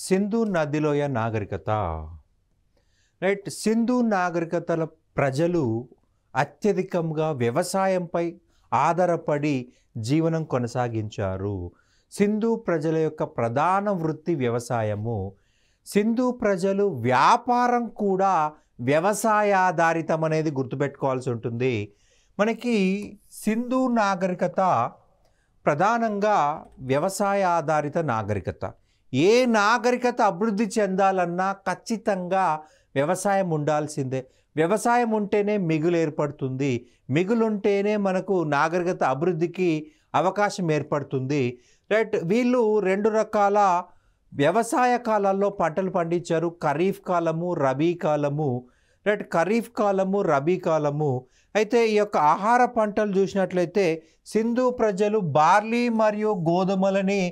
సింధు నదిలోయ నాగరికత. రైట్. సింధు నాగరికతల ప్రజలు అత్యధికంగా వ్యవసాయంపై ఆధారపడి జీవనం కొనసాగించారు. సింధు ప్రజల యొక్క ప్రధాన వృత్తి వ్యవసాయము. సింధు ప్రజలు వ్యాపారం కూడా వ్యవసాయాధారితం అనేది గుర్తుపెట్టుకోవాల్సి ఉంటుంది. మనకి సింధు నాగరికత ప్రధానంగా వ్యవసాయ ఆధారిత నాగరికత. ఏ నాగరికత అభివృద్ధి చెందాలన్నా ఖచ్చితంగా వ్యవసాయం ఉండాల్సిందే. వ్యవసాయం ఉంటేనే మిగులు ఏర్పడుతుంది. మిగులుంటేనే మనకు నాగరికత అభివృద్ధికి అవకాశం ఏర్పడుతుంది. రైట్. వీళ్ళు రెండు రకాల వ్యవసాయ కాలాల్లో పంటలు పండించారు. ఖరీఫ్ కాలము, రబీ కాలము. రైట్. ఖరీఫ్ కాలము, రబీ కాలము. అయితే ఈ యొక్క ఆహార పంటలు చూసినట్లయితే సింధు ప్రజలు బార్లీ మరియు గోధుమలని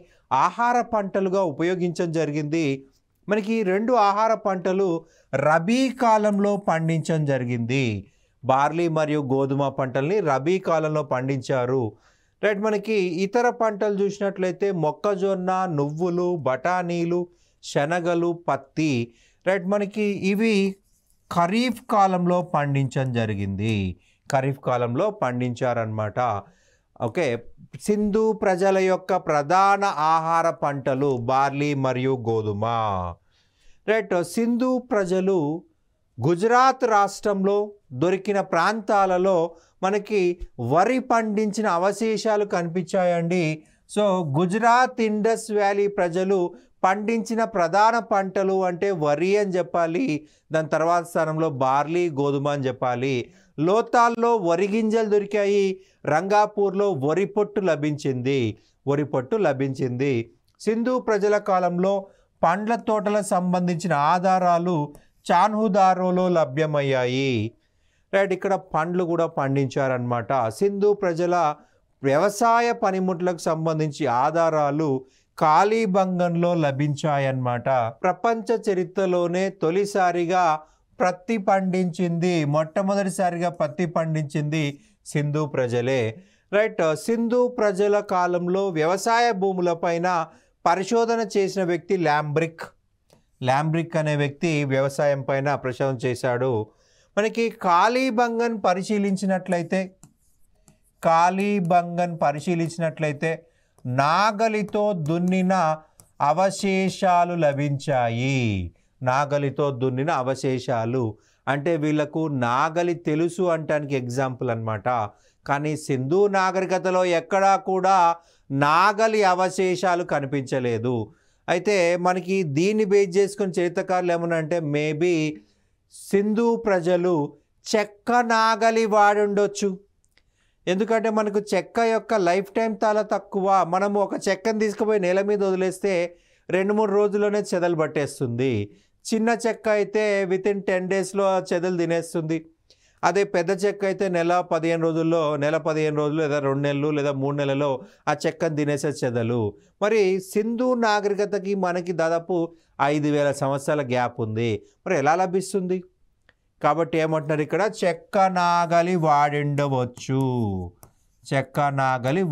ఆహార పంటలుగా ఉపయోగించడం జరిగింది. మనకి రెండు ఆహార పంటలు రబీ కాలంలో పండించడం జరిగింది. బార్లీ మరియు గోధుమ పంటల్ని రబీ కాలంలో పండించారు. రైట్. మనకి ఇతర పంటలు చూసినట్లయితే మొక్కజొన్న, నువ్వులు, బఠానీలు, శనగలు, పత్తి. రైట్. మనకి ఇవి ఖరీఫ్ కాలంలో పండించడం జరిగింది. ఖరీఫ్ కాలంలో పండించారనమాట. ఓకే. సింధు ప్రజల యొక్క ప్రధాన ఆహార పంటలు బార్లీ మరియు గోధుమ. రైట్. సింధు ప్రజలు గుజరాత్ రాష్ట్రంలో దొరికిన ప్రాంతాలలో మనకి వరి పండించిన అవశేషాలు కనిపించాయండి. సో గుజరాత్ ఇండస్ వ్యాలీ ప్రజలు పండించిన ప్రధాన పంటలు అంటే వరి అని చెప్పాలి. దాని తర్వాత స్థానంలో బార్లీ, గోధుమ అని చెప్పాలి. లోతాల్లో వరి గింజలు దొరికాయి. రంగాపూర్లో వరి పొట్టు లభించింది. సింధు ప్రజల కాలంలో పండ్ల తోటలకు సంబంధించిన ఆధారాలు చాన్హుదారోలో లభ్యమయ్యాయి. రైట్. ఇక్కడ పండ్లు కూడా పండించారనమాట. సింధు ప్రజల వ్యవసాయ పనిముట్లకు సంబంధించి ఆధారాలు కాళీబంగన్లో లభించాయన్నమాట. ప్రపంచ చరిత్రలోనే తొలిసారిగా మొట్టమొదటిసారిగా పత్తి పండించింది సింధు ప్రజలే. రైట్. సింధు ప్రజల కాలంలో వ్యవసాయ భూములపైన పరిశోధన చేసిన వ్యక్తి ల్యాంబ్రిక్ అనే వ్యక్తి వ్యవసాయం పైన పరిశోధన చేశాడు. మనకి కాళీబంగన్ పరిశీలించినట్లయితే నాగలితో దున్నిన అవశేషాలు లభించాయి. అంటే వీళ్ళకు నాగలి తెలుసు అంటానికి ఎగ్జాంపుల్ అన్నమాట. కానీ సింధు నాగరికతలో ఎక్కడా కూడా నాగలి అవశేషాలు కనిపించలేదు. అయితే మనకి దీన్ని బేస్ చేసుకుని చరిత్రకారులు ఏమన్నా అంటే మేబీ సింధు ప్రజలు చెక్క నాగలి వాడుండొచ్చు. ఎందుకంటే మనకు చెక్క యొక్క లైఫ్ టైం చాలా తక్కువ. మనము ఒక చెక్కను తీసుకుపోయి నేల మీద వదిలేస్తే 2-3 రోజుల్లోనే చెదలు పట్టేస్తుంది. చిన్న చెక్క అయితే వితిన్ 10 డేస్లో చెదలు తినేస్తుంది. అదే పెద్ద చెక్క అయితే నెల 15 రోజులు లేదా 2 నెలలు లేదా 3 నెలల్లో ఆ చెక్కను తినేసే చెదలు. మరి సింధు నాగరికతకి మనకి దాదాపు 5000 సంవత్సరాల గ్యాప్ ఉంది. మరి ఎలా లభిస్తుంది? కాబట్టి ఏమంటున్నారు ఇక్కడ, చెక్క నాగలి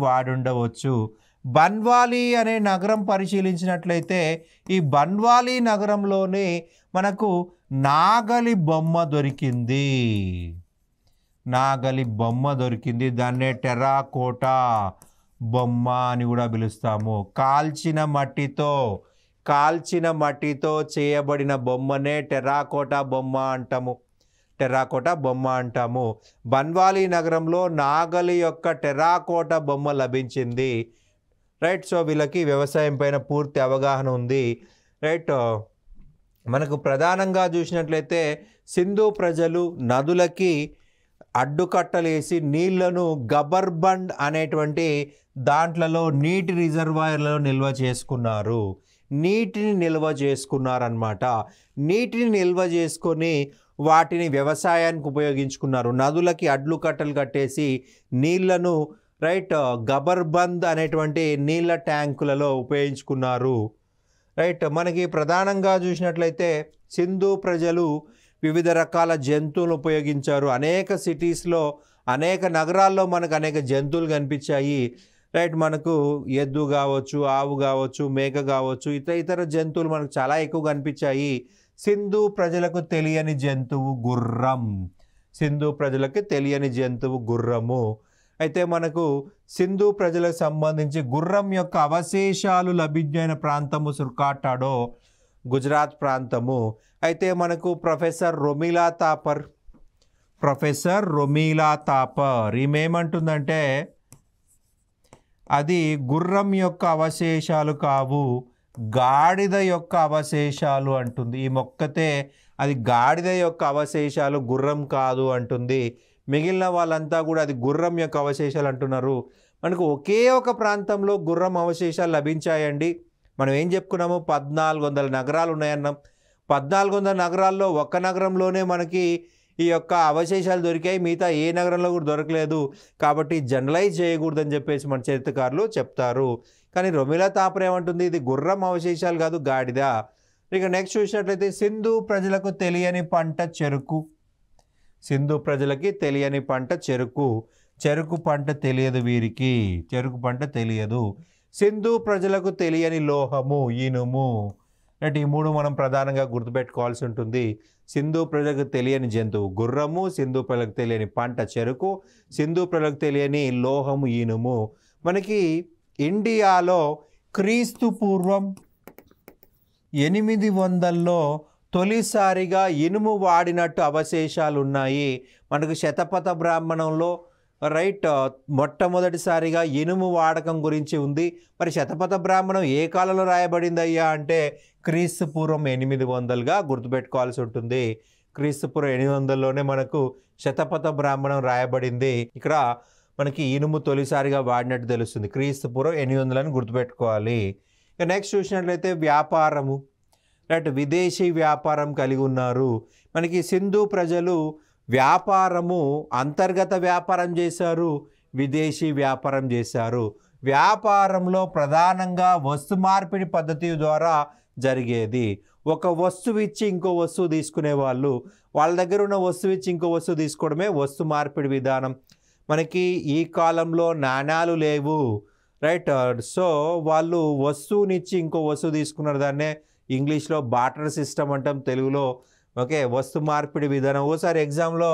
వాడుండవచ్చు. బన్వాలి అనే నగరం పరిశీలించినట్లయితే ఈ బన్వాలి నగరంలోనే మనకు నాగలి బొమ్మ దొరికింది. దాన్నే టెర్రాకోటా బొమ్మ అని కూడా పిలుస్తాము. కాల్చిన మట్టితో చేయబడిన బొమ్మనే టెర్రాకోటా బొమ్మ అంటాము. బన్వాలి నగరంలో నాగలి యొక్క టెర్రాకోటా బొమ్మ లభించింది. రైట్. సో వీళ్ళకి వ్యవసాయం పైన పూర్తి అవగాహన ఉంది. రైట్. మనకు ప్రధానంగా చూసినట్లయితే సింధు ప్రజలు నదులకి అడ్డుకట్టలేసి నీళ్లను గబర్బండ్ అనేటువంటి దాంట్లలో నీటి రిజర్వాయర్లలో నీటిని నిల్వ చేసుకున్నారన్నమాట. నీటిని నిల్వ చేసుకొని వాటిని వ్యవసాయానికి ఉపయోగించుకున్నారు. నదులకి అడ్లు కట్టలు కట్టేసి నీళ్లను రైట్ గబర్బంద్ అనేటువంటి నీళ్ళ ట్యాంకులలో ఉపయోగించుకున్నారు. రైట్. మనకి ప్రధానంగా చూసినట్లయితే సింధు ప్రజలు వివిధ రకాల జంతువులు ఉపయోగించారు. అనేక సిటీస్లో అనేక నగరాల్లో మనకు అనేక జంతువులు కనిపించాయి. రైట్. మనకు ఎద్దు కావచ్చు, ఆవు కావచ్చు, మేక కావచ్చు, ఇతర జంతువులు మనకు చాలా ఎక్కువ కనిపించాయి. సింధు ప్రజలకు తెలియని జంతువు గుర్రం. సింధు ప్రజలకు తెలియని జంతువు గుర్రము. అయితే మనకు సింధు ప్రజలకు సంబంధించి గుర్రం యొక్క అవశేషాలు లభించిన ప్రాంతము సుర్కాటాడో, గుజరాత్ ప్రాంతము. అయితే మనకు ప్రొఫెసర్ రొమీలా తాపర్ ఈమెమంటుందంటే అది గుర్రం యొక్క అవశేషాలు కావు, గాడిద యొక్క అవశేషాలు అంటుంది. ఈ మొక్కతే అది గాడిద యొక్క అవశేషాలు, గుర్రం కాదు అంటుంది. మిగిలిన వాళ్ళంతా కూడా అది గుర్రం యొక్క అవశేషాలు అంటున్నారు. మనకు ఒకే ఒక ప్రాంతంలో గుర్రం అవశేషాలు లభించాయండి. మనం ఏం చెప్పుకున్నాము, 1400 నగరాలు ఉన్నాయన్నాం. 1400 నగరాల్లో ఒక్క నగరంలోనే మనకి ఈ యొక్క అవశేషాలు దొరికాయి, మిగతా ఏ నగరంలో కూడా దొరకలేదు. కాబట్టి జనరలైజ్ చేయకూడదని చెప్పేసి మన చరిత్రకారులు చెప్తారు. కానీ రొమీలా తాపర్ ఏమంటుంది, ఇది గుర్రం అవశేషాలు కాదు, గాడిద. ఇక నెక్స్ట్ చూసినట్లయితే సింధు ప్రజలకు తెలియని పంట చెరుకు. సింధు ప్రజలకి తెలియని పంట చెరుకు. చెరుకు పంట తెలియదు వీరికి, చెరుకు పంట తెలియదు. సింధు ప్రజలకు తెలియని లోహము ఇనుము. అంటే ఈ మూడు మనం ప్రధానంగా గుర్తుపెట్టుకోవాల్సి ఉంటుంది. సింధు ప్రజలకు తెలియని జంతువు గుర్రము, సింధు ప్రజలకు తెలియని పంట చెరుకు, సింధు ప్రజలకు తెలియని లోహము ఇనుము. మనకి ఇండియాలో క్రీస్తు పూర్వం 800లో తొలిసారిగా ఇనుము వాడినట్టు అవశేషాలు ఉన్నాయి. మనకు శతపథ బ్రాహ్మణంలో రైట్ మొట్టమొదటిసారిగా ఇనుము వాడకం గురించి ఉంది. మరి శతపథ బ్రాహ్మణం ఏ కాలంలో రాయబడింది అయ్యా అంటే క్రీస్తు పూర్వం 800గా గుర్తుపెట్టుకోవాల్సి ఉంటుంది. క్రీస్తు పూర్వం 800లోనే మనకు శతపథ బ్రాహ్మణం రాయబడింది. ఇక్కడ మనకి ఇనుము తొలిసారిగా వాడినట్టు తెలుస్తుంది. క్రీస్తు పూర్వం 800ని గుర్తుపెట్టుకోవాలి. ఇక నెక్స్ట్ చూసినట్లయితే వ్యాపారము. రైట్, విదేశీ వ్యాపారం కలిగి ఉన్నారు. మనకి సింధు ప్రజలు వ్యాపారము అంతర్గత వ్యాపారం చేశారు, విదేశీ వ్యాపారం చేశారు. వ్యాపారంలో ప్రధానంగా వస్తు మార్పిడి పద్ధతి ద్వారా జరిగేది. ఒక వస్తువు ఇచ్చి ఇంకో వస్తువు తీసుకునే వాళ్ళు, వాళ్ళ దగ్గర ఉన్న వస్తువు ఇచ్చి ఇంకో వస్తువు తీసుకోవడమే వస్తు మార్పిడి విధానం. మనకి ఈ కాలంలో నాణ్యాలు లేవు, రైట్. సో వాళ్ళు వస్తువునిచ్చి ఇంకో వస్తువు తీసుకున్నారు. దాన్నే ఇంగ్లీష్లో బార్టర్ సిస్టమ్ అంటాం, తెలుగులో ఓకే వస్తు మార్పిడి విధానం. ఓసారి ఎగ్జామ్లో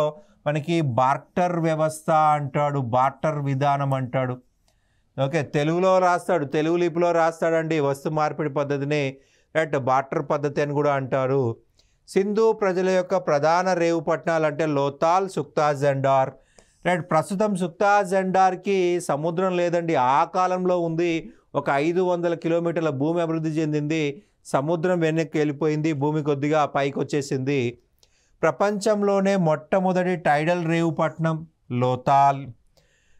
మనకి బార్టర్ వ్యవస్థ అంటాడు, బార్టర్ విధానం అంటాడు. ఓకే, తెలుగులో రాస్తాడు, తెలుగు లిపిలో రాస్తాడండి వస్తు మార్పిడి పద్ధతిని, రైట్, బార్టర్ పద్ధతి అని కూడా అంటారు. సింధు ప్రజల యొక్క ప్రధాన రేవు పట్టణాలు అంటే లోతాల్, సుక్తా జెండార్. రైట్, ప్రస్తుతం సుక్తా జెండార్కి సముద్రం లేదండి, ఆ కాలంలో ఉంది. ఒక 500 కిలోమీటర్ల భూమి అభివృద్ధి చెందింది, సముద్రం వెనక్కి వెళ్ళిపోయింది, భూమి కొద్దిగా పైకి వచ్చేసింది. ప్రపంచంలోనే మొట్టమొదటి టైడల్ రేవు పట్టణం లోతాల్.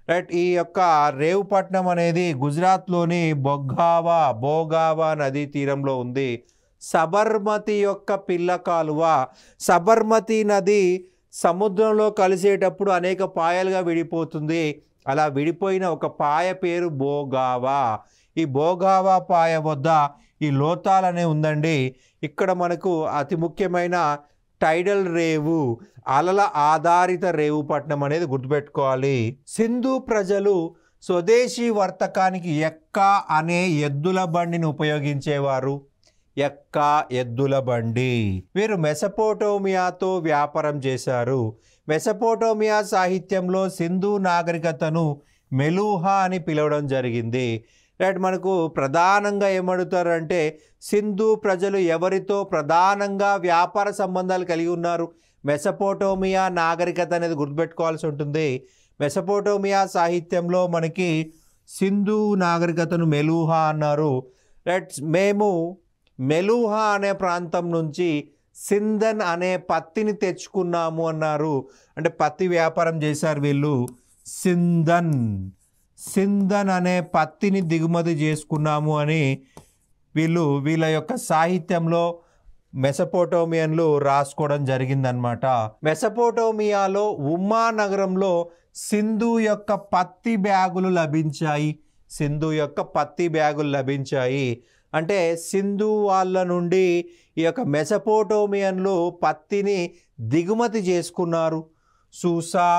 రైట్, ఈ యొక్క రేవు పట్టణం అనేది గుజరాత్లోని బోగావా నదీ తీరంలో ఉంది. సబర్మతి యొక్క పిల్ల కాలువ. సబర్మతి నది సముద్రంలో కలిసేటప్పుడు అనేక పాయలుగా విడిపోతుంది. అలా విడిపోయిన ఒక పాయ పేరు బోగావా. ఈ బోగావా పాయ వద్ద ఈ లోతాల్ అనే ఉందండి. ఇక్కడ మనకు అతి ముఖ్యమైన టైడల్ రేవు, అలల ఆధారిత రేవు పట్టణం అనేది గుర్తుపెట్టుకోవాలి. సింధు ప్రజలు స్వదేశీ వర్తకానికి ఎక్క అనే ఎద్దుల బండిని ఉపయోగించేవారు. ఎక్క, ఎద్దుల బండి. వీరు మెసపోటోమియాతో వ్యాపారం చేశారు. మెసపోటోమియా సాహిత్యంలో సింధు నాగరికతను మెలూహా అని పిలవడం జరిగింది. రైట్, మనకు ప్రధానంగా ఏమడుగుతారంటే సింధు ప్రజలు ఎవరితో ప్రధానంగా వ్యాపార సంబంధాలు కలిగి ఉన్నారు. మెసపోటోమియా నాగరికత అనేది గుర్తుపెట్టుకోవాల్సి ఉంటుంది. మెసపోటోమియా సాహిత్యంలో మనకి సింధు నాగరికతను మెలూహా అన్నారు. రైట్, మేము మెలూహా అనే ప్రాంతం నుంచి సింధన్ అనే పత్తిని తెచ్చుకున్నాము అన్నారు. అంటే పత్తి వ్యాపారం చేశారు వీళ్ళు. సింధన్ అనే పత్తిని దిగుమతి చేసుకున్నాము అని వీళ్ళ యొక్క సాహిత్యంలో మెసపోటోమియన్లు రాసుకోవడం జరిగిందనమాట. మెసపోటోమియాలో ఉమ్మా నగరంలో సింధు యొక్క పత్తి బ్యాగులు లభించాయి. సింధు యొక్క పత్తి బ్యాగులు లభించాయి. అంటే సింధు వాళ్ళ నుండి ఈ యొక్క మెసపోటోమియన్లు పత్తిని దిగుమతి చేసుకున్నారు. సూసా,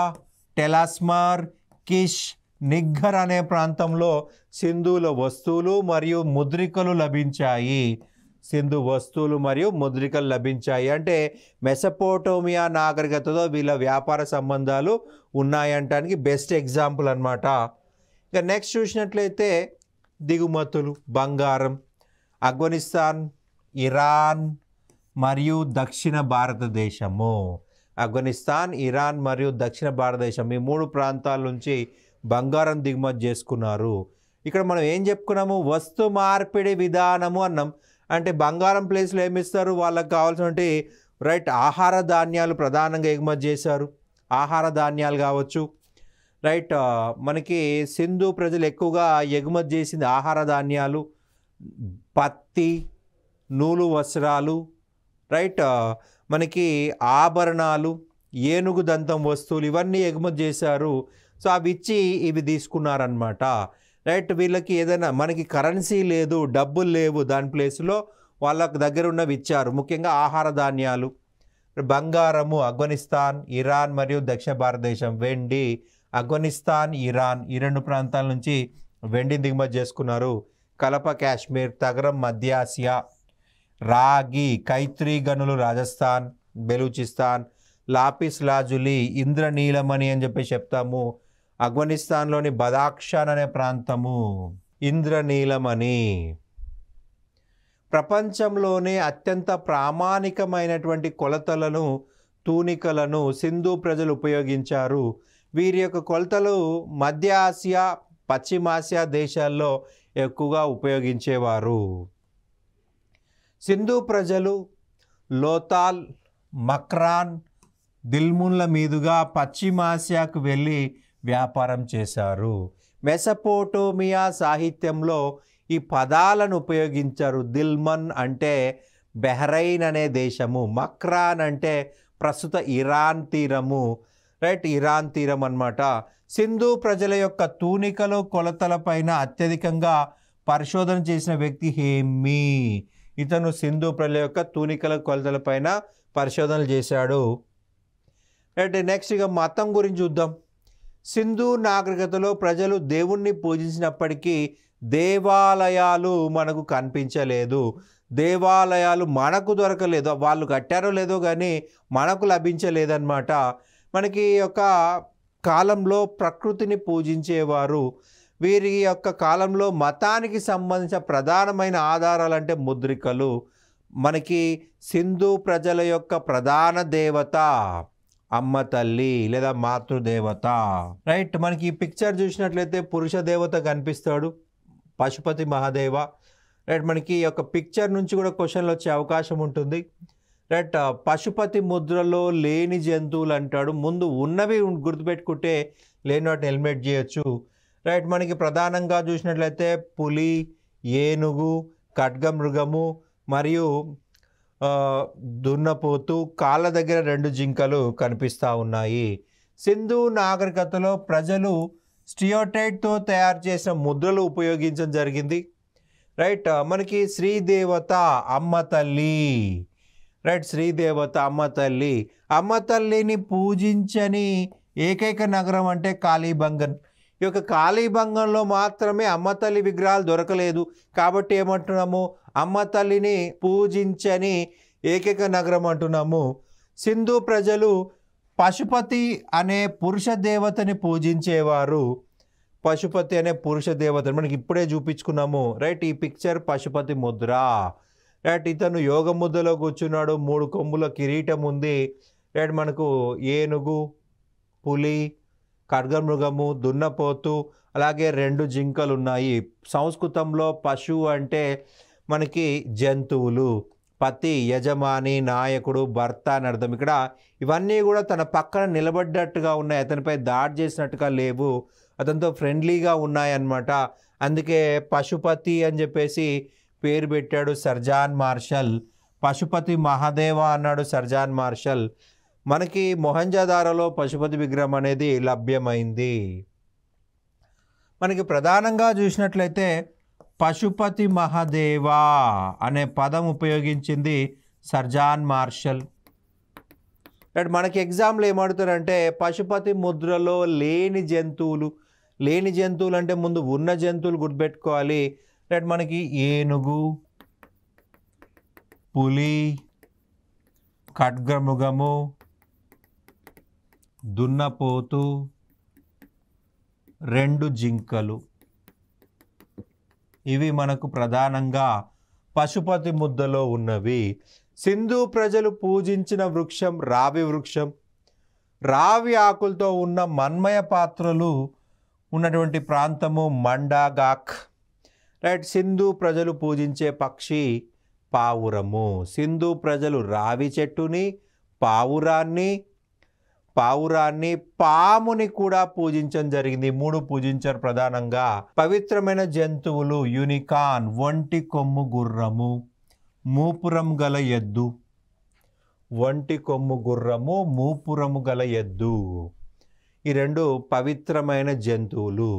టెలాస్మార్, కిష్, నిగ్గర్ అనే ప్రాంతంలో సింధులో వస్తువులు మరియు ముద్రికలు లభించాయి. సింధు వస్తువులు మరియు ముద్రికలు లభించాయి అంటే మెసపోటోమియా నాగరికతతో వీళ్ళ వ్యాపార సంబంధాలు ఉన్నాయంటానికి బెస్ట్ ఎగ్జాంపుల్ అన్నమాట. ఇక నెక్స్ట్ చూసినట్లయితే దిగుమతులు బంగారం ఆఫ్ఘనిస్తాన్, ఇరాన్ మరియు దక్షిణ భారతదేశము. ఆఫ్ఘనిస్తాన్, ఇరాన్ మరియు దక్షిణ భారతదేశం ఈ 3 ప్రాంతాల నుంచి బంగారం దిగుమతి చేసుకున్నారు. ఇక్కడ మనం ఏం చెప్పుకున్నాము, వస్తు మార్పిడి విధానము అన్నాం. అంటే బంగారం ప్లేస్లో ఏమిస్తారు, వాళ్ళకి కావాల్సినటువంటి రైట్ ఆహార ధాన్యాలు ప్రధానంగా ఎగుమతి చేశారు. ఆహార ధాన్యాలు కావచ్చు రైట్. మనకి సింధు ప్రజలు ఎక్కువగా ఎగుమతి చేసింది ఆహార ధాన్యాలు, పత్తి, నూలు వస్త్రాలు రైట్. మనకి ఆభరణాలు, ఏనుగు దంతం వస్తువులు ఇవన్నీ ఎగుమతి చేశారు. సో అవి ఇచ్చి ఇవి తీసుకున్నారనమాట రైట్. వీళ్ళకి ఏదైనా మనకి కరెన్సీ లేదు, డబ్బులు లేవు, దాని ప్లేస్లో వాళ్ళకి దగ్గర ఉన్నవి ఇచ్చారు. ముఖ్యంగా ఆహార ధాన్యాలు, బంగారము ఆఫ్ఘనిస్తాన్, ఇరాన్ మరియు దక్షిణ భారతదేశం, వెండి ఆఫ్ఘనిస్తాన్, ఇరాన్ ఈ 2 ప్రాంతాల నుంచి వెండి దిగుమతి చేసుకున్నారు. కలప కాశ్మీర్, తగరం మధ్య ఆసియా, రాగి కైత్రీ గనులు రాజస్థాన్, బెలూచిస్తాన్, లాపిస్ లాజులి ఇంద్రనీలమణి అని చెప్పి చెప్తాము. ఆఫ్ఘనిస్తాన్లోని బదాఖ్షాన్ అనే ప్రాంతము ఇంద్రనీలమణి. ప్రపంచంలోనే అత్యంత ప్రామాణికమైనటువంటి కొలతలను, తూనికలను సింధు ప్రజలు ఉపయోగించారు. వీరి యొక్క కొలతలు మధ్య ఆసియా, పశ్చిమాసియా దేశాల్లో ఎక్కువగా ఉపయోగించేవారు. సింధు ప్రజలు లోతాల్, మక్రాన్, దిల్మున్ల మీదుగా పశ్చిమాసియాకు వెళ్ళి వ్యాపారం చేశారు. మెసపోటోమియా సాహిత్యంలో ఈ పదాలను ఉపయోగించారు. దిల్మన్ అంటే బెహ్రైన్ అనే దేశము, మక్రాన్ అంటే ప్రస్తుత ఇరాన్ తీరము రైట్, ఇరాన్ తీరం అన్నమాట. సింధు ప్రజల యొక్క తూనికలు కొలతలపైన అత్యధికంగా పరిశోధన చేసిన వ్యక్తి హేమి. ఇతను సింధు ప్రజల యొక్క తూనికల కొలతలపైన పరిశోధనలు చేశాడు రైట్. నెక్స్ట్ ఇక మతం గురించి చూద్దాం. సింధు నాగరికతలో ప్రజలు దేవుణ్ణి పూజించినప్పటికీ దేవాలయాలు మనకు కనిపించలేదు. దేవాలయాలు మనకు దొరకలేదు. వాళ్ళు కట్టారో లేదో కానీ మనకు లభించలేదన్నమాట. మనకి యొక్క కాలంలో ప్రకృతిని పూజించేవారు. వీరి యొక్క కాలంలో మతానికి సంబంధించిన ప్రధానమైన ఆధారాలు అంటే ముద్రికలు. మనకి సింధు ప్రజల యొక్క ప్రధాన దేవత అమ్మ తల్లి లేదా మాతృదేవత రైట్. మనకి ఈ పిక్చర్ చూసినట్లయితే పురుష దేవత కనిపిస్తాడు, పశుపతి మహాదేవ రైట్. మనకి ఈ యొక్క పిక్చర్ నుంచి కూడా క్వశ్చన్లు వచ్చే అవకాశం ఉంటుంది రైట్. పశుపతి ముద్రలో లేని జంతువులు అంటాడు. ముందు ఉన్నవి గుర్తుపెట్టుకుంటే లేని వాటిని ఎలిమినేట్ చేయొచ్చు రైట్. మనకి ప్రధానంగా చూసినట్లయితే పులి, ఏనుగు, ఖడ్గమృగము మరియు దున్నపోతు, కాళ్ళ దగ్గర 2 జింకలు కనిపిస్తూ ఉన్నాయి. సింధు నాగరికతలో ప్రజలు స్టియోటైట్తో తయారు చేసిన ముద్రలు ఉపయోగించడం జరిగింది రైట్. మనకి శ్రీదేవత అమ్మ తల్లి రైట్, శ్రీదేవత అమ్మ తల్లి. అమ్మ తల్లిని పూజించని ఏకైక నగరం అంటే కాళీబంగన్. ఈ యొక్క కాళీబంగంలో మాత్రమే అమ్మ తల్లి విగ్రహాలు దొరకలేదు కాబట్టి ఏమంటున్నాము, అమ్మ తల్లిని పూజించని ఏకైక నగరం అంటున్నాము. సింధు ప్రజలు పశుపతి అనే పురుష దేవతని పూజించేవారు. పశుపతి అనే పురుష దేవతని మనకి ఇప్పుడే చూపించుకున్నాము రైట్. ఈ పిక్చర్ పశుపతి ముద్ర రైట్. ఇతను యోగ ముద్రలో కూర్చున్నాడు, 3 కొమ్ముల కిరీటం ఉంది రైట్. మనకు ఏనుగు, పులి, ఖడ్గమృగము, దున్నపోతు అలాగే 2 జింకలు ఉన్నాయి. సంస్కృతంలో పశువు అంటే మనకి జంతువులు, పతి యజమాని, నాయకుడు, భర్త అని అర్థం. ఇక్కడ ఇవన్నీ కూడా తన పక్కన నిలబడ్డట్టుగా ఉన్నాయి, అతనిపై దాడి చేసినట్టుగా లేవు, అతనితో ఫ్రెండ్లీగా ఉన్నాయన్నమాట. అందుకే పశుపతి అని చెప్పేసి పేరు పెట్టాడు సర్జాన్ మార్షల్. పశుపతి మహాదేవ అన్నాడు సర్జాన్ మార్షల్. మనకి మొహంజదారోలో పశుపతి విగ్రహం అనేది లభ్యమైంది. మనకి ప్రధానంగా చూసినట్లయితే పశుపతి మహాదేవా అనే పదం ఉపయోగించింది సర్జాన్ మార్షల్. మనకి ఎగ్జామ్లో ఏమడుతారంటే పశుపతి ముద్రలో లేని జంతువులు లేని జంతువులు అంటే ముందు ఉన్న జంతువులు గుర్తుపెట్టుకోవాలి. రైట్, మనకి ఏనుగు, పులి, ఖడ్గమృగము, దున్నపోతు, 2 జింకలు. ఇవి మనకు ప్రధానంగా పశుపతి ముద్దలో ఉన్నవి. సింధు ప్రజలు పూజించిన వృక్షం రావి వృక్షం. రావి ఆకులతో ఉన్న మన్మయ పాత్రలు ఉన్నటువంటి ప్రాంతము మండాగాక్. రైట్, సింధు ప్రజలు పూజించే పక్షి పావురము. సింధు ప్రజలు రావి చెట్టుని, పావురాన్ని, పాముని కూడా పూజించడం జరిగింది. 3 పూజించారు ప్రధానంగా. పవిత్రమైన జంతువులు యూనికాన్, ఒంటి కొమ్ము గుర్రము, మూపురం గల ఎద్దు. ఒంటి కొమ్ము గుర్రము, మూపురము గల ఎద్దు, ఈ 2 పవిత్రమైన జంతువులు.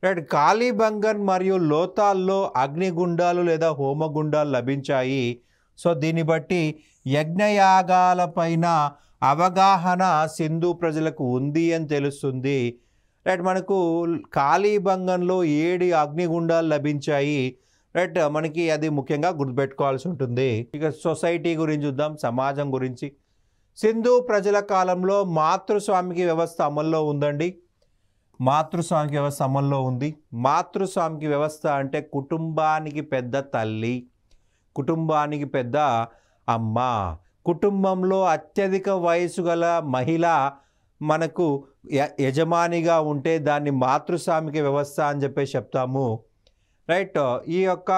రైట్, కాళీబంగన్ మరియు లోతాల్లో అగ్నిగుండాలు లేదా హోమగుండాలు లభించాయి. సో దీన్ని బట్టి యజ్ఞయాగాల పైన అవగాహన సింధు ప్రజలకు ఉంది అని తెలుస్తుంది. రైట్, మనకు కాళీబంగన్లో 7 అగ్నిగుండాలు లభించాయి. రైట్, మనకి అది ముఖ్యంగా గుర్తుపెట్టుకోవాల్సి ఉంటుంది. ఇక సొసైటీ గురించి చూద్దాం, సమాజం గురించి. సింధు ప్రజల కాలంలో మాతృస్వామికి వ్యవస్థ అమల్లో ఉందండి. మాతృస్వామికి వ్యవస్థ అమల్లో ఉంది. మాతృస్వామికి వ్యవస్థ అంటే కుటుంబానికి పెద్ద తల్లి, కుటుంబానికి పెద్ద అమ్మ, కుటుంబంలో అత్యధిక వయసు గల మహిళ మనకు యజమానిగా ఉంటే దాన్ని మాతృస్వామిక వ్యవస్థ అని చెప్పేసి చెప్తాము. రైట్, ఈ యొక్క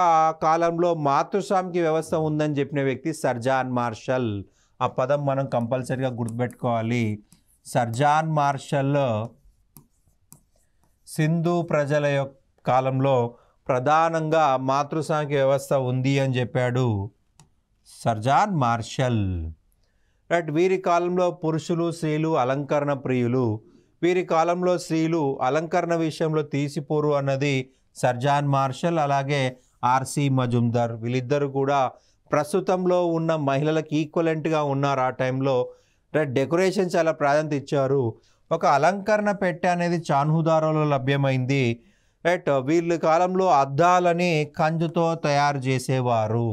కాలంలో మాతృస్వామిక వ్యవస్థ ఉందని చెప్పిన వ్యక్తి సర్ జాన్ మార్షల్. ఆ పదం మనం కంపల్సరీగా గుర్తుపెట్టుకోవాలి. సర్ జాన్ మార్షల్ సింధు ప్రజల యొక్క కాలంలో ప్రధానంగా మాతృస్వామిక వ్యవస్థ ఉంది అని చెప్పాడు సర్ జాన్ మార్షల్. రైట్, వీరి కాలంలో పురుషులు స్త్రీలు అలంకరణ ప్రియులు. వీరి కాలంలో స్త్రీలు అలంకరణ విషయంలో తీసిపోరు అన్నది సర్ జాన్ మార్షల్, అలాగే ఆర్సి మజుందార్. వీళ్ళిద్దరూ కూడా ప్రస్తుతంలో ఉన్న మహిళలకు ఈక్వలెంట్గా ఉన్నారు ఆ టైంలో. రైట్, డెకరేషన్ చాలా ప్రాధాన్యత ఇచ్చారు. ఒక అలంకరణ పెట్టె అనేది చాన్హుదారోలో లభ్యమైంది. రైట్, వీళ్ళ కాలంలో అద్దాలని కంచుతో తయారు చేసేవారు.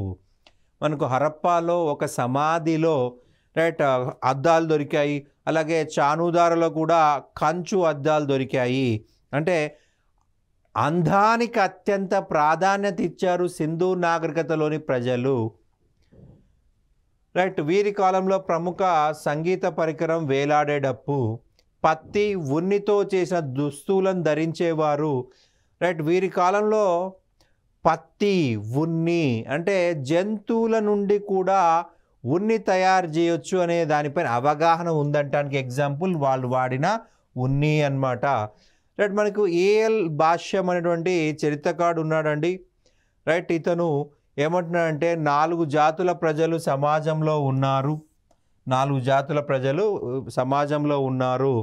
మనకు హరప్పాలో ఒక సమాధిలో రైట్ అద్దాలు దొరికాయి. అలాగే చానుదారలో కూడా కంచు అద్దాలు దొరికాయి. అంటే అందానికి అత్యంత ప్రాధాన్యత ఇచ్చారు సింధు నాగరికతలోని ప్రజలు. రైట్, వీరి కాలంలో ప్రముఖ సంగీత పరికరం వేలాడే డప్పు. పత్తి, ఉన్నితో చేసిన దుస్తులను ధరించేవారు. రైట్, వీరి కాలంలో పత్తి, ఉన్ని అంటే జంతువుల నుండి కూడా ఉన్ని తయారు చేయొచ్చు అనే దానిపైన అవగాహన ఉందంటానికి ఎగ్జాంపుల్ వాళ్ళు వాడిన ఉన్ని అన్నమాట. రైట్, మనకు ఏఎల్ భాష్యం అనేటువంటి చరిత్రకారుడు ఉన్నాడండి. రైట్, ఇతను ఏమంటున్నాడంటే 4 జాతుల ప్రజలు సమాజంలో ఉన్నారు. 4 జాతుల ప్రజలు సమాజంలో ఉన్నారు.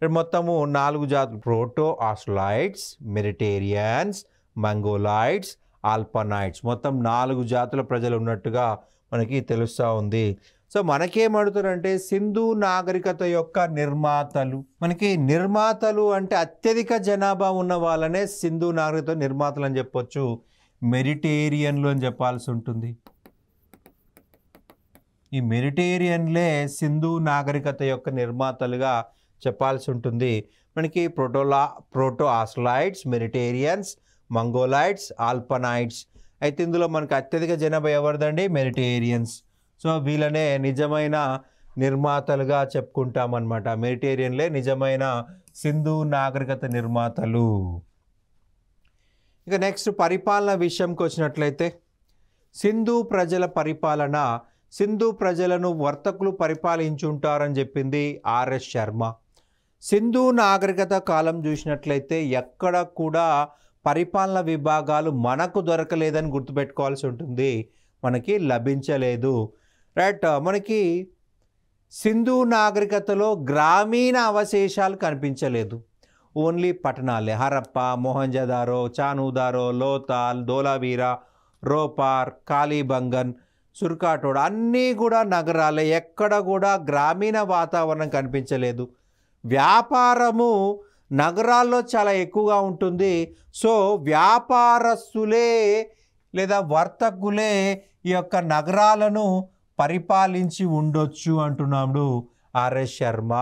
మొత్తము 4 జాతులు: ప్రోటో ఆస్ట్రలాయిడ్స్, మెడిటేరియన్స్, మంగోలాయిడ్స్, ఆల్పనైట్స్. మొత్తం 4 జాతుల ప్రజలు ఉన్నట్టుగా మనకి తెలుస్తూ ఉంది. సో మనకేమడుతారంటే సింధు నాగరికత యొక్క నిర్మాతలు. మనకి నిర్మాతలు అంటే అత్యధిక జనాభా ఉన్న వాళ్ళనే సింధు నాగరికత నిర్మాతలు అని చెప్పొచ్చు. మెడిటేరియన్లు అని చెప్పాల్సి ఉంటుంది. ఈ మెడిటేరియన్లే సింధు నాగరికత యొక్క నిర్మాతలుగా చెప్పాల్సి ఉంటుంది. మనకి ప్రోటో ఆస్ట్రలాయిడ్స్, మెడిటేరియన్స్, మంగోలాయిడ్స్, ఆల్పనైట్స్. అయితే ఇందులో మనకు అత్యధిక జనాభా ఎవరిదండి? మెడిటేరియన్స్. సో వీళ్ళనే నిజమైన నిర్మాతలుగా చెప్పుకుంటామన్నమాట. మెడిటేరియన్లే నిజమైన సింధు నాగరికత నిర్మాతలు. ఇక నెక్స్ట్ పరిపాలన విషయంకి వచ్చినట్లయితే సింధు ప్రజల పరిపాలన. సింధు ప్రజలను వర్తకులు పరిపాలించుంటారని చెప్పింది ఆర్ఎస్ శర్మ. సింధు నాగరికత కాలం చూసినట్లయితే ఎక్కడ కూడా పరిపాలన విభాగాలు మనకు దొరకలేదని గుర్తుపెట్టుకోవాల్సి ఉంటుంది. మనకి లభించలేదు. రైట్, మనకి సింధు నాగరికతలో గ్రామీణ అవశేషాలు కనిపించలేదు. ఓన్లీ పట్టణాలే. హరప్ప, మొహంజదారో, చానుదారో, లోతాల్, ధోలావీరా, రోపార్, కాళీబంగన్, సుర్కాటోడ్ అన్నీ కూడా నగరాలే. ఎక్కడ కూడా గ్రామీణ వాతావరణం కనిపించలేదు. వ్యాపారము నగరాల్లో చాలా ఎక్కువగా ఉంటుంది. సో వ్యాపారస్తులే లేదా వర్తకులే ఈ యొక్క నగరాలను పరిపాలించి ఉండొచ్చు అంటున్నాడు ఆర్ఎస్ శర్మ.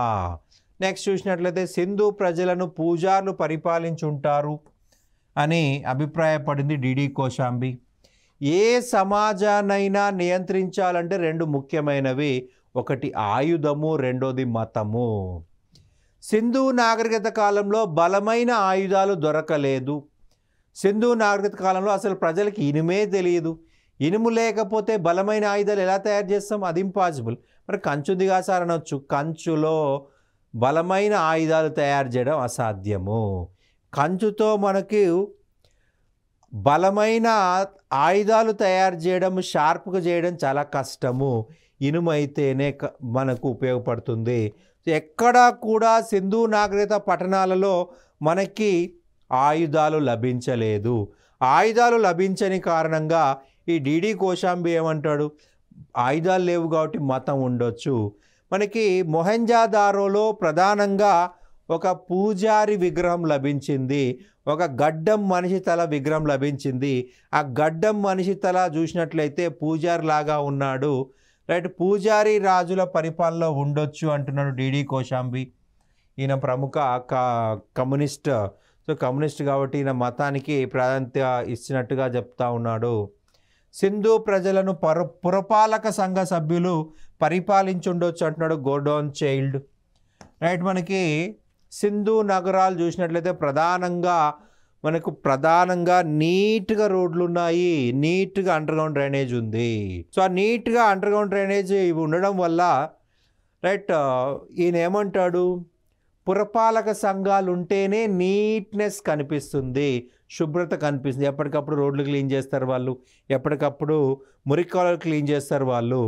నెక్స్ట్ చూసినట్లయితే సింధు ప్రజలను పూజారులు పరిపాలించుంటారు అని అభిప్రాయపడింది డిడి కోశాంబి. ఏ సమాజాన్నైనా నియంత్రించాలంటే రెండు ముఖ్యమైనవి, ఒకటి ఆయుధము, రెండోది మతము. సింధు నాగరికత కాలంలో బలమైన ఆయుధాలు దొరకలేదు. సింధు నాగరికత కాలంలో అసలు ప్రజలకి ఇనుమే తెలియదు. ఇనుము లేకపోతే బలమైన ఆయుధాలు ఎలా తయారు చేస్తాం? అది ఇంపాసిబుల్. మరి కంచుదిగా సార్ అనొచ్చు, కంచులో బలమైన ఆయుధాలు తయారు చేయడం అసాధ్యము. కంచుతో మనకి బలమైన ఆయుధాలు తయారు చేయడం, షార్ప్గా చేయడం చాలా కష్టము. ఇనుము అయితేనే మనకు ఉపయోగపడుతుంది. ఎక్కడా కూడా సింధు నాగరికత పట్టణాలలో మనకి ఆయుధాలు లభించలేదు. ఆయుధాలు లభించని కారణంగా ఈ డిడి కోశాంబి ఏమంటాడు? ఆయుధాలు లేవు కాబట్టి మతం ఉండొచ్చు. మనకి మొహెంజోదారోలో ప్రధానంగా ఒక పూజారి విగ్రహం లభించింది, ఒక గడ్డం మనిషి తల విగ్రహం లభించింది. ఆ గడ్డం మనిషి తల చూసినట్లయితే పూజారి లాగా ఉన్నాడు. రైట్, పూజారి రాజుల పరిపాలనలో ఉండొచ్చు అంటున్నాడు డిడి కోశాంబి. ఈయన ప్రముఖ కమ్యూనిస్ట్. సో కమ్యూనిస్ట్ కాబట్టి ఈయన మతానికి ప్రాధాన్యత ఇచ్చినట్టుగా చెప్తా ఉన్నాడు. సింధు ప్రజలను పురపాలక సంఘ సభ్యులు పరిపాలించుండొచ్చు అంటున్నాడు గోర్డోన్ చైల్డ్. రైట్, మనకి సింధు నగరాలు చూసినట్లయితే ప్రధానంగా నీట్గా రోడ్లు ఉన్నాయి, నీట్గా అండర్గ్రౌండ్ డ్రైనేజ్ ఉంది. సో ఆ నీట్గా అండర్గ్రౌండ్ డ్రైనేజ్ ఇవి ఉండడం వల్ల రైట్ ఈయన ఏమంటాడు? పురపాలక సంఘాలు ఉంటేనే నీట్నెస్ కనిపిస్తుంది, శుభ్రత కనిపిస్తుంది. ఎప్పటికప్పుడు రోడ్లు క్లీన్ చేస్తారు వాళ్ళు, ఎప్పటికప్పుడు మురికాలు క్లీన్ చేస్తారు వాళ్ళు.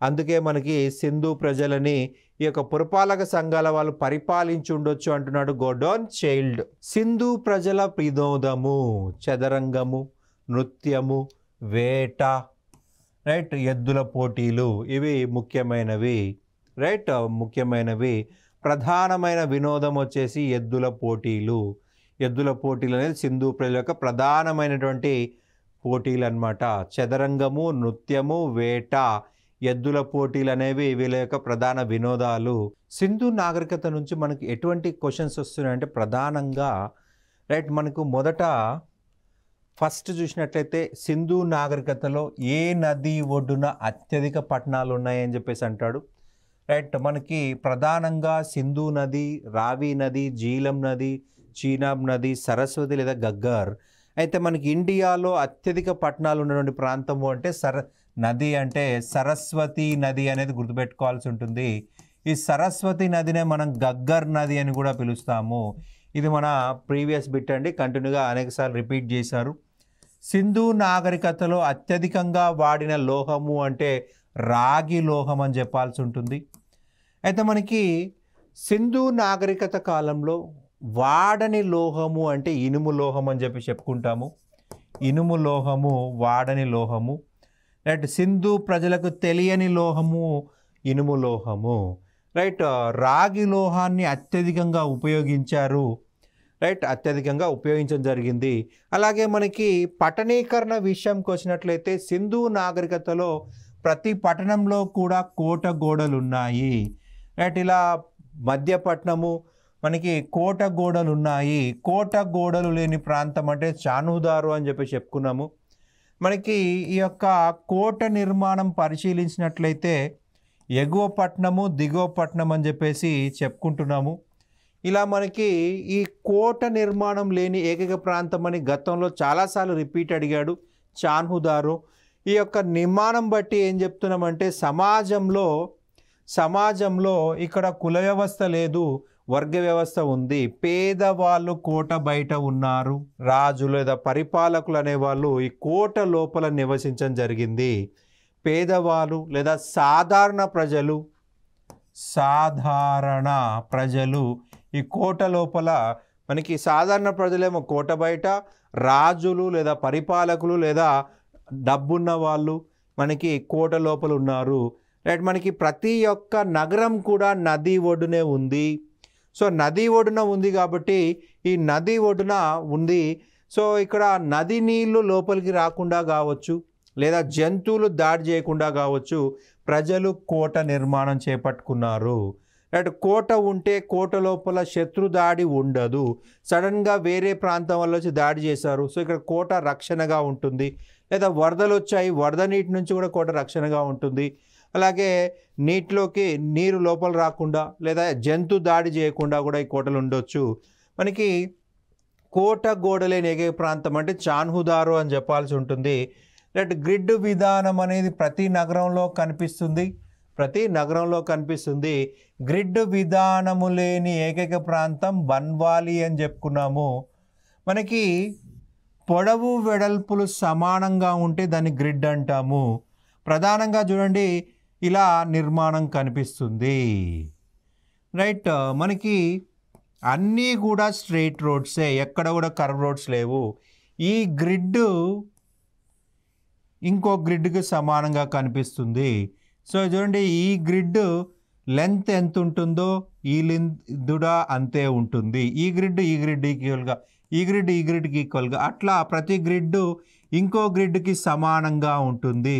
అందుకే మనకి సింధు ప్రజలని ఈ యొక్క పురపాలక సంఘాల వాళ్ళు పరిపాలించి ఉండొచ్చు అంటున్నాడు గోర్డోన్ చైల్డ్. సింధు ప్రజల వినోదము చదరంగము, నృత్యము, వేట, రైట్, ఎద్దుల పోటీలు, ఇవి ముఖ్యమైనవి. రైట్, ముఖ్యమైనవి. ప్రధానమైన వినోదం వచ్చేసి ఎద్దుల పోటీలు. ఎద్దుల పోటీలు అనేది సింధు ప్రజల యొక్క ప్రధానమైనటువంటి పోటీలు అన్నమాట. చదరంగము, నృత్యము, వేట, ఎద్దుల పోటీలు అనేవి వీళ్ళ యొక్క ప్రధాన వినోదాలు. సింధు నాగరికత నుంచి మనకి ఎటువంటి క్వశ్చన్స్ వస్తున్నాయంటే ప్రధానంగా రైట్ మనకు ఫస్ట్ చూసినట్లయితే సింధు నాగరికతలో ఏ నది ఒడ్డున అత్యధిక పట్టణాలు ఉన్నాయని చెప్పేసి అంటాడు. రైట్, మనకి ప్రధానంగా సింధు నది, రావి నది, జీలం నది, చీనాబ్ నది, సరస్వతి లేదా గగ్గర్. అయితే మనకి ఇండియాలో అత్యధిక పట్టణాలు ఉన్నటువంటి ప్రాంతము అంటే నది అంటే సరస్వతి నది అనేది గుర్తుపెట్టుకోవాల్సి ఉంటుంది. ఈ సరస్వతి నదినే మనం గగ్గర్ నది అని కూడా పిలుస్తాము. ఇది మన ప్రీవియస్ బిట్ అండి, కంటిన్యూగా అనేకసార్లు రిపీట్ చేశారు. సింధు నాగరికతలో అత్యధికంగా వాడిన లోహము అంటే రాగి లోహం అని చెప్పాల్సి ఉంటుంది. అయితే మనకి సింధు నాగరికత కాలంలో వాడని లోహము అంటే ఇనుము లోహం అని చెప్పి చెప్పుకుంటాము. ఇనుము లోహము వాడని లోహము. రైట్, సింధు ప్రజలకు తెలియని లోహము ఇనుము లోహము. రైట్, రాగి లోహాన్ని అత్యధికంగా ఉపయోగించారు. రైట్, అత్యధికంగా ఉపయోగించడం జరిగింది. అలాగే మనకి పట్టణీకరణ విషయంకి వచ్చినట్లయితే సింధు నాగరికతలో ప్రతి పట్టణంలో కూడా కోట గోడలు ఉన్నాయి. రైట్, ఇలా మధ్యపట్నము మనకి కోట గోడలు ఉన్నాయి. కోట గోడలు లేని ప్రాంతం అంటే చానుదారు అని చెప్పి చెప్పుకున్నాము. మనకి ఈ యొక్క కోట నిర్మాణం పరిశీలించినట్లయితే ఎగువ పట్టణము, దిగువ పట్టణం అని చెప్పేసి చెప్పుకుంటున్నాము. ఇలా మనకి ఈ కోట నిర్మాణం లేని ఏకైక ప్రాంతం అని గతంలో చాలాసార్లు రిపీట్ అడిగాడు చాన్హుదారు. ఈ యొక్క నిర్మాణం బట్టి ఏం చెప్తున్నామంటే సమాజంలో ఇక్కడ కుల వ్యవస్థ లేదు, వర్గ వ్యవస్థ ఉంది. పేదవాళ్ళు కోట బయట ఉన్నారు, రాజు లేదా పరిపాలకులు అనేవాళ్ళు ఈ కోట లోపల నివసించడం జరిగింది. పేదవాళ్ళు లేదా సాధారణ ప్రజలు ఈ కోట లోపల, మనకి సాధారణ ప్రజలేమో కోట బయట, రాజులు లేదా పరిపాలకులు లేదా డబ్బున్న వాళ్ళు మనకి కోట లోపల ఉన్నారు. రైట్, మనకి ప్రతి ఒక్క నగరం కూడా నది ఒడ్డునే ఉంది. సో నది ఒడ్డున ఉంది కాబట్టి ఈ నది ఒడ్డున ఉంది. సో ఇక్కడ నది నీళ్లు లోపలికి రాకుండా కావచ్చు, లేదా జంతువులు దాడి చేయకుండా కావచ్చు, ప్రజలు కోట నిర్మాణం చేపట్టుకున్నారు. రైట్, కోట ఉంటే కోట లోపల శత్రు దాడి ఉండదు. సడన్గా వేరే ప్రాంతం వల్ల వచ్చి దాడి చేశారు, సో ఇక్కడ కోట రక్షణగా ఉంటుంది. లేదా వరదలు వచ్చాయి, వరద నీటి నుంచి కూడా కోట రక్షణగా ఉంటుంది. అలాగే నీటిలోకి నీరు లోపల రాకుండా లేదా జంతు దాడి చేయకుండా కూడా ఈ కోటలు ఉండొచ్చు. మనకి కోట గోడలేని ఏకైక ప్రాంతం అంటే చాన్హుదారో అని చెప్పాల్సి ఉంటుంది. రైట్, గ్రిడ్ విధానం అనేది ప్రతి నగరంలో కనిపిస్తుంది, ప్రతి నగరంలో కనిపిస్తుంది. గ్రిడ్ విధానము లేని ఏకైక ప్రాంతం బన్వాలి అని చెప్పుకున్నాము. మనకి పొడవు వెడల్పులు సమానంగా ఉంటే దాన్ని గ్రిడ్ అంటాము. ప్రధానంగా చూడండి ఇలా నిర్మాణం కనిపిస్తుంది. రైట్, మనకి అన్నీ కూడా స్ట్రైట్ రోడ్సే, ఎక్కడ కూడా కర్వ్ రోడ్స్ లేవు. ఈ గ్రిడ్ ఇంకో గ్రిడ్కి సమానంగా కనిపిస్తుంది. సో చూడండి ఈ గ్రిడ్ లెంత్ ఎంత ఉంటుందో ఈ లెంత్ కూడా అంతే ఉంటుంది. ఈ గ్రిడ్ ఈక్వల్గా, ఈ గ్రిడ్కి ఈక్వల్గా, అట్లా ప్రతి గ్రిడ్ ఇంకో గ్రిడ్కి సమానంగా ఉంటుంది.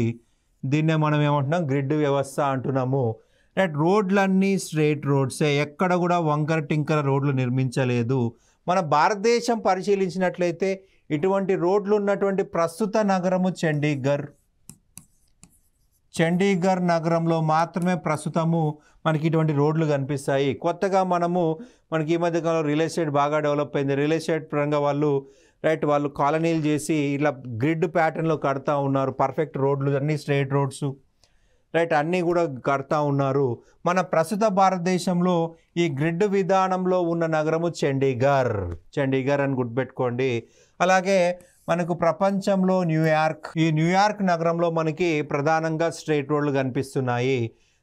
దీన్నే మనం ఏమంటున్నాం, గ్రిడ్ వ్యవస్థ అంటున్నాము. రైట్, రోడ్లన్నీ స్ట్రైట్ రోడ్సే, ఎక్కడ కూడా వంకర టింకర రోడ్లు నిర్మించలేదు. మన భారతదేశం పరిశీలించినట్లయితే ఇటువంటి రోడ్లు ఉన్నటువంటి ప్రస్తుత నగరము చండీగఢ్. చండీగఢ్ నగరంలో మాత్రమే ప్రస్తుతము మనకి ఇటువంటి రోడ్లు కనిపిస్తాయి. కొత్తగా మనకి ఈ మధ్యకాలంలో రియల్ ఎస్టేట్ బాగా డెవలప్ అయింది. రియల్ ఎస్టేట్ పరంగా వాళ్ళు కాలనీలు చేసి ఇలా గ్రిడ్ ప్యాటర్న్లో కడతా ఉన్నారు. పర్ఫెక్ట్ రోడ్లు అన్నీ స్ట్రైట్ రోడ్స్, రైట్, అన్నీ కూడా కడతా ఉన్నారు. మన ప్రస్తుత భారతదేశంలో ఈ గ్రిడ్ విధానంలో ఉన్న నగరము చండీగఢ్ అని గుర్తుపెట్టుకోండి. అలాగే మనకు ప్రపంచంలో న్యూయార్క్, ఈ న్యూయార్క్ నగరంలో మనకి ప్రధానంగా స్ట్రైట్ రోడ్లు కనిపిస్తున్నాయి.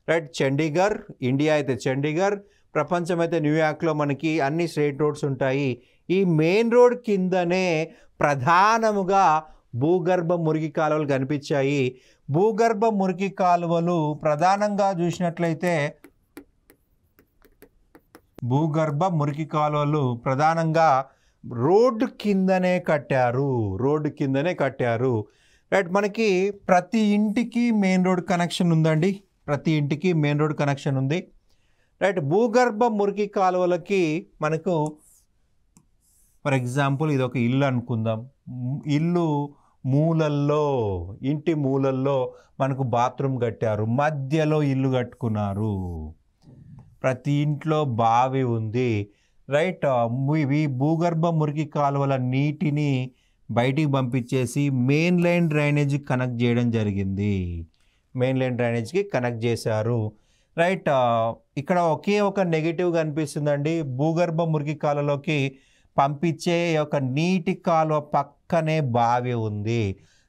రైట్, చండీగఢ్, ఇండియా అయితే చండీగఢ్, ప్రపంచం అయితే న్యూయార్క్లో మనకి అన్ని స్ట్రైట్ రోడ్స్ ఉంటాయి. ఈ మెయిన్ రోడ్ కిందనే ప్రధానముగా భూగర్భ మురికి కాలువలు కనిపించాయి. భూగర్భ మురికి కాలువలు ప్రధానంగా చూసినట్లయితే భూగర్భ మురికి కాలువలు ప్రధానంగా రోడ్డు కిందనే కట్టారు. రైట్, మనకి ప్రతి ఇంటికి మెయిన్ రోడ్ కనెక్షన్ ఉందండి, ప్రతి ఇంటికి మెయిన్ రోడ్ కనెక్షన్ ఉంది. రైట్, భూగర్భ మురికి కాలువలకి మనకు ఫర్ ఎగ్జాంపుల్ ఇది ఒక ఇల్లు అనుకుందాం. ఇంటి మూలల్లో మనకు బాత్రూమ్ కట్టారు, మధ్యలో ఇల్లు కట్టుకున్నారు, ప్రతి ఇంట్లో బావి ఉంది. రైట్, ఇవి భూగర్భ మురికి కాలువల నీటిని బయటికి పంపించేసి మెయిన్ లైన్ డ్రైనేజ్కి కనెక్ట్ చేయడం జరిగింది. మెయిన్ లైన్ డ్రైనేజ్కి కనెక్ట్ చేశారు. రైట్, ఇక్కడ ఒకే ఒక నెగిటివ్ కనిపిస్తుందండి. భూగర్భ మురికి కాలువలోకి పంపించే ఒక నీటి కాలువ పక్కనే బావి ఉంది.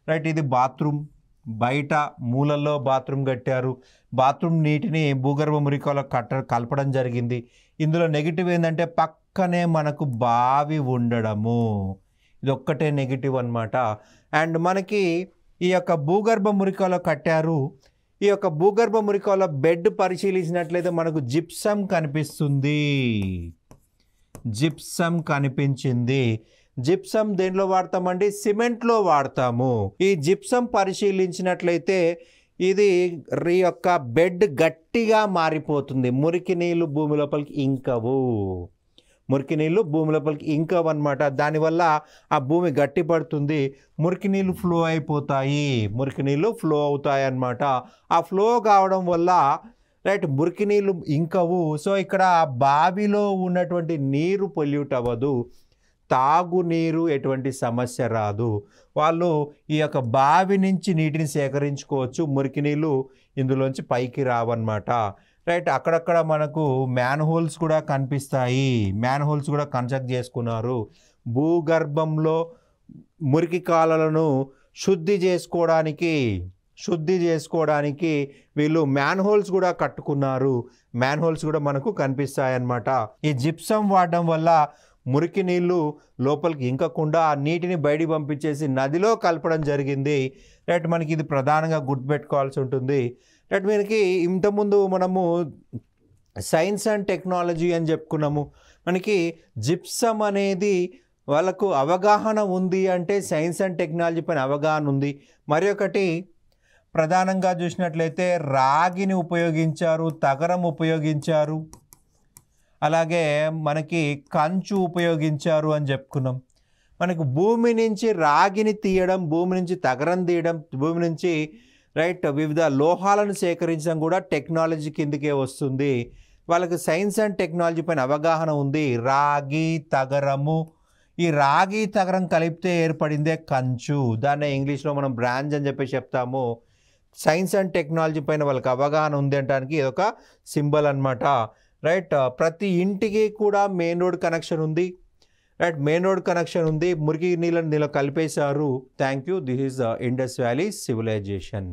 రైట్, ఇది బాత్రూమ్, బయట మూలల్లో బాత్రూమ్ కట్టారు. బాత్రూమ్ నీటిని భూగర్భ మురికి కాలువ కలపడం జరిగింది. ఇందులో నెగిటివ్ ఏంటంటే పక్కనే మనకు బావి ఉండడము, ఇది ఒక్కటే నెగిటివ్ అన్నమాట. అండ్ మనకి ఈ యొక్క భూగర్భ మురికి కాలువ కట్టారు. ఈ యొక్క భూగర్భ మురికి కాలువ బెడ్ పరిశీలించినట్లయితే మనకు జిప్సం కనిపించింది. జిప్సం దేనిలో వాడతామండి, సిమెంట్లో వాడతాము. ఈ జిప్సం పరిశీలించినట్లయితే ఇది ఈ యొక్క బెడ్ గట్టిగా మారిపోతుంది. మురికి నీళ్ళు భూమి లోపలికి ఇంకవు అన్నమాట. దానివల్ల ఆ భూమి గట్టి పడుతుంది, మురికి నీళ్ళు ఫ్లో అవుతాయి అన్నమాట. ఆ ఫ్లో కావడం వల్ల రైట్ మురికి నీళ్ళు ఇంకవు. సో ఇక్కడ బావిలో ఉన్నటువంటి నీరు పొల్యూట్ అవ్వదు, తాగునీరు ఎటువంటి సమస్య రాదు. వాళ్ళు ఈ యొక్క బావి నుంచి నీటిని సేకరించుకోవచ్చు, మురికి నీళ్ళు ఇందులోంచి పైకి రావన్నమాట. రైట్, అక్కడక్కడ మనకు మ్యాన్ హోల్స్ కూడా కనిపిస్తాయి, మ్యాన్ హోల్స్ కూడా కన్స్ట్రక్ట్ చేసుకున్నారు. భూగర్భంలో మురికి కాలువలను శుద్ధి చేసుకోవడానికి వీళ్ళు మ్యాన్ హోల్స్ కూడా కట్టుకున్నారు. మ్యాన్ హోల్స్ కూడా మనకు కనిపిస్తాయి అన్నమాట. ఈ జిప్సం వాడడం వల్ల మురికి నీళ్ళు లోపలికి ఇంకకుండా ఆ నీటిని బయటికి పంపించేసి నదిలో కలపడం జరిగింది. రైట్, మనకి ఇది ప్రధానంగా గుర్తుపెట్టుకోవాల్సి ఉంటుంది. రైట్, మనకి ఇంతకుముందు మనము సైన్స్ అండ్ టెక్నాలజీ అని చెప్పుకున్నాము. మనకి జిప్సమ్ అనేది వాళ్ళకు అవగాహన ఉంది అంటే సైన్స్ అండ్ టెక్నాలజీ పైన అవగాహన ఉంది. మరి ఒకటి ప్రధానంగా చూసినట్లయితే రాగిని ఉపయోగించారు, తగరం ఉపయోగించారు, అలాగే మనకి కంచు ఉపయోగించారు అని చెప్పుకున్నాం. మనకు భూమి నుంచి రాగిని తీయడం, భూమి నుంచి తగరం తీయడం, భూమి నుంచి వివిధ లోహాలను సేకరించడం కూడా టెక్నాలజీ కిందకే వస్తుంది. వాళ్ళకి సైన్స్ అండ్ టెక్నాలజీ పైన అవగాహన ఉంది. రాగి తగరము, ఈ రాగి తగరం కలిపితే ఏర్పడిందే కంచు. దాన్నే ఇంగ్లీష్లో మనం బ్రాంజ్ అని చెప్పి చెప్తాము. సైన్స్ అండ్ టెక్నాలజీ పైన వాళ్ళకి అవగాహన ఉంది అనడానికి ఇదొక సింబల్ అనమాట. ప్రతి ఇంటికి కూడా మెయిన్ రోడ్ కనెక్షన్ ఉంది. మెయిన్ రోడ్ కనెక్షన్ ఉంది. మురికి నీళ్ళని దీనిలో కలిపేశారు. Thank you. This is Indus valley civilisation.